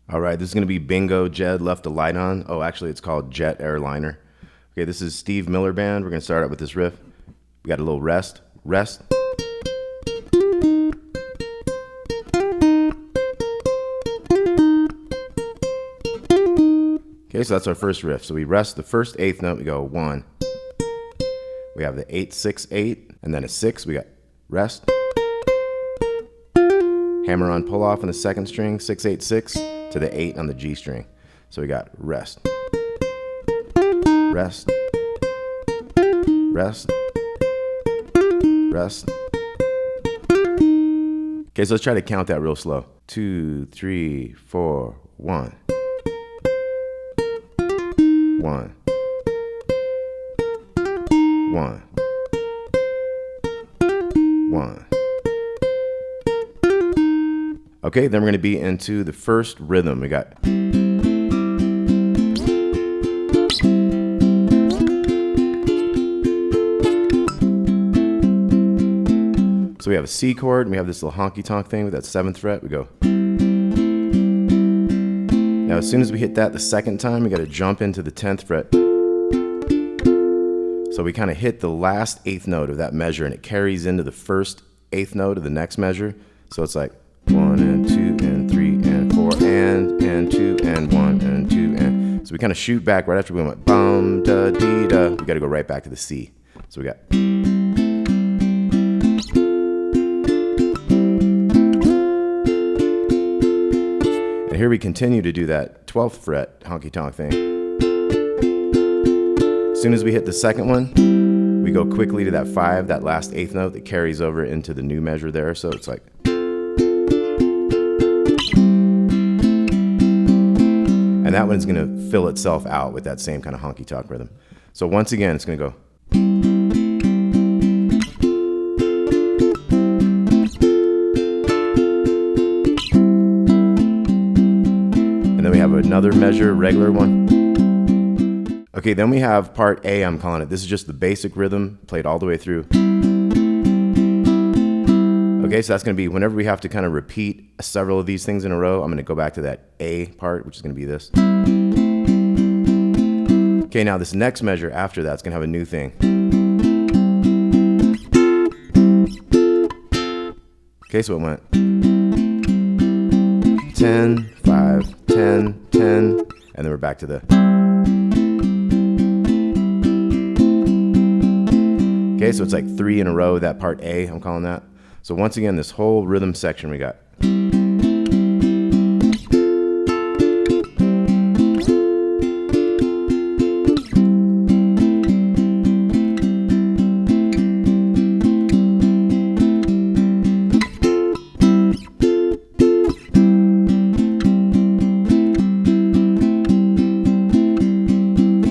All right, this is going to be Bingo Jed Left a Light On. Oh, actually, it's called Jet Airliner. Okay, this is Steve Miller Band. We're going to start out with this riff. We got a little rest. Okay, so that's our first riff. So we rest the first eighth note. We go 1. We have the 8, 6, 8, and then a 6. We got rest. Hammer on pull off on the second string, 6, 8, 6 to the 8 on the G string. So we got rest, rest, rest, rest. Okay, so let's try to count that real slow. 2, 3, 4, 1. 1. 1. 1. Okay, then we're going to be into the first rhythm. We got so we have a C chord, and we have this little honky tonk thing with that 7th fret. We go. Now, as soon as we hit that the second time, we got to jump into the 10th fret. So we kind of hit the last 8th note of that measure, and it carries into the first 8th note of the next measure. So it's like 1 and 2 and 3 and 4 and 2 and 1 and 2 and. So we kind of shoot back right after we went bum da dee da. We got to go right back to the C. So we got. And here we continue to do that 12th fret honky tonk thing. As soon as we hit the second one, we go quickly to that 5, that last 8th note that carries over into the new measure there. So it's like. And that one's going to fill itself out with that same kind of honky tonk rhythm. So once again, it's going to go. And then we have another measure, regular one. Okay, then we have part A, I'm calling it. This is just the basic rhythm played all the way through. Okay, so that's going to be whenever we have to kind of repeat several of these things in a row, I'm going to go back to that A part, which is going to be this. Okay, now this next measure after that's going to have a new thing. Okay, so it went 10, 5, 10, 10, and then we're back to the. Okay, so it's like 3 in a row, that part A, I'm calling that. So once again, this whole rhythm section we got.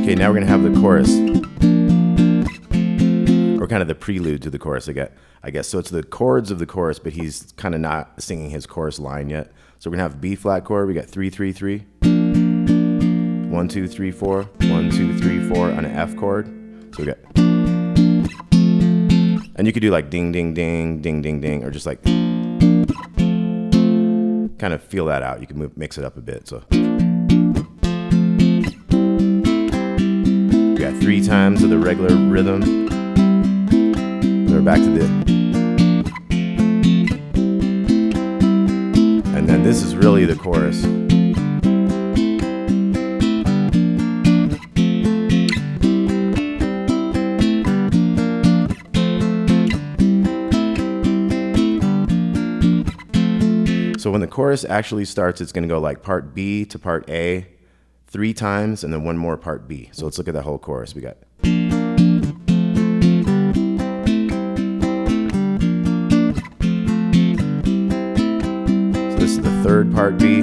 Okay, now we're gonna have the chorus. Or kind of the prelude to the chorus, I guess. So it's the chords of the chorus, but he's kind of not singing his chorus line yet. So we're gonna have B flat chord. We got 3, 3, 3. 1, 2, 3, 4. 1, 2, 3, 4 on an F chord. So we got. And you could do like ding, ding, ding, ding, ding, ding, or just like kind of feel that out. You can mix it up a bit. So we got 3 times of the regular rhythm. We're back to the. And then this is really the chorus. So when the chorus actually starts, it's going to go like part B to part A 3 times and then one more part B. So let's look at that whole chorus. We got. This is the 3rd part B,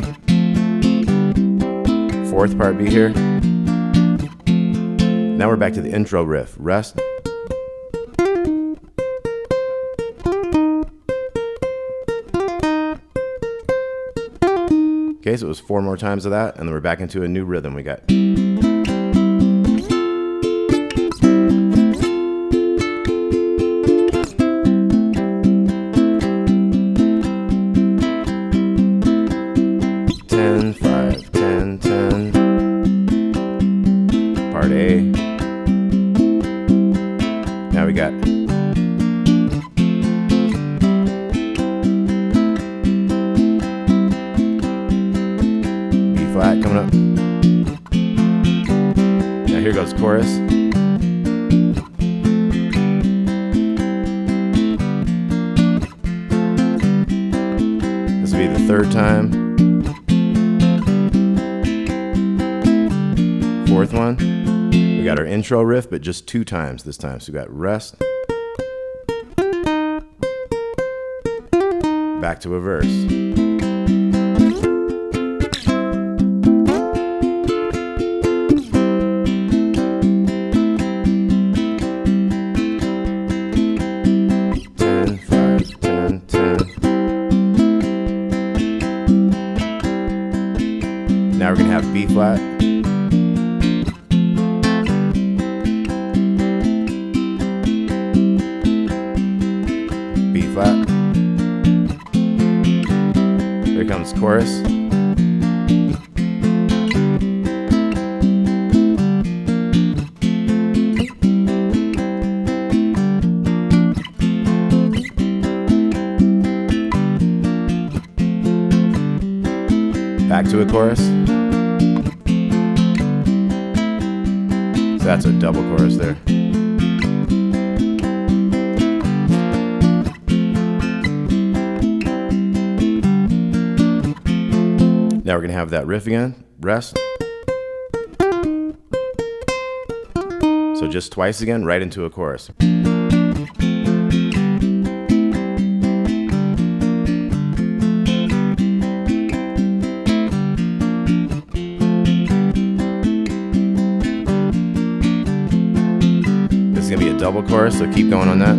4th part B here. Now we're back to the intro riff. Rest. Okay, so it was 4 more times of that, and then we're back into a new rhythm. We got. 10, 5, coming up. Now here goes chorus. This will be the third time. Fourth one. We got our intro riff, but just 2 times this time. So we got rest. Back to a verse. Now we're going to have B flat. B flat. Here comes chorus. Back to a chorus. So that's a double chorus there. Now we're going to have that riff again, rest. So just twice again, right into a chorus. This is going to be a double chorus, so keep going on that.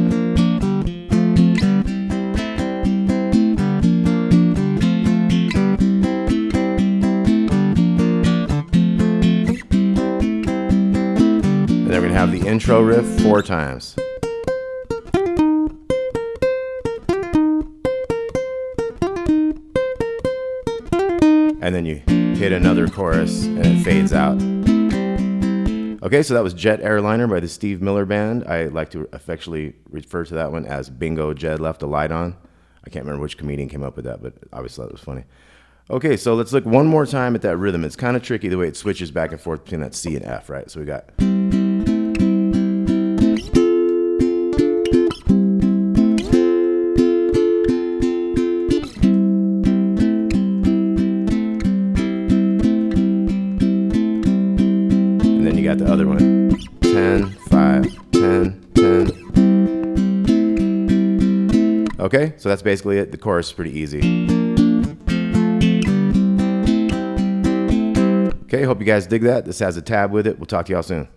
Then we're going to have the intro riff 4 times. And then you hit another chorus and it fades out. Okay, so that was Jet Airliner by the Steve Miller Band. I like to affectionately refer to that one as Bingo Jed Left a Light On. I can't remember which comedian came up with that, but I always thought it was funny. Okay, so let's look one more time at that rhythm. It's kind of tricky the way it switches back and forth between that C and F, right? So we got... And then you got the other one. 10, 5, 10, 10. Okay, so that's basically it. The chorus is pretty easy. Okay, hope you guys dig that. This has a tab with it. We'll talk to y'all soon.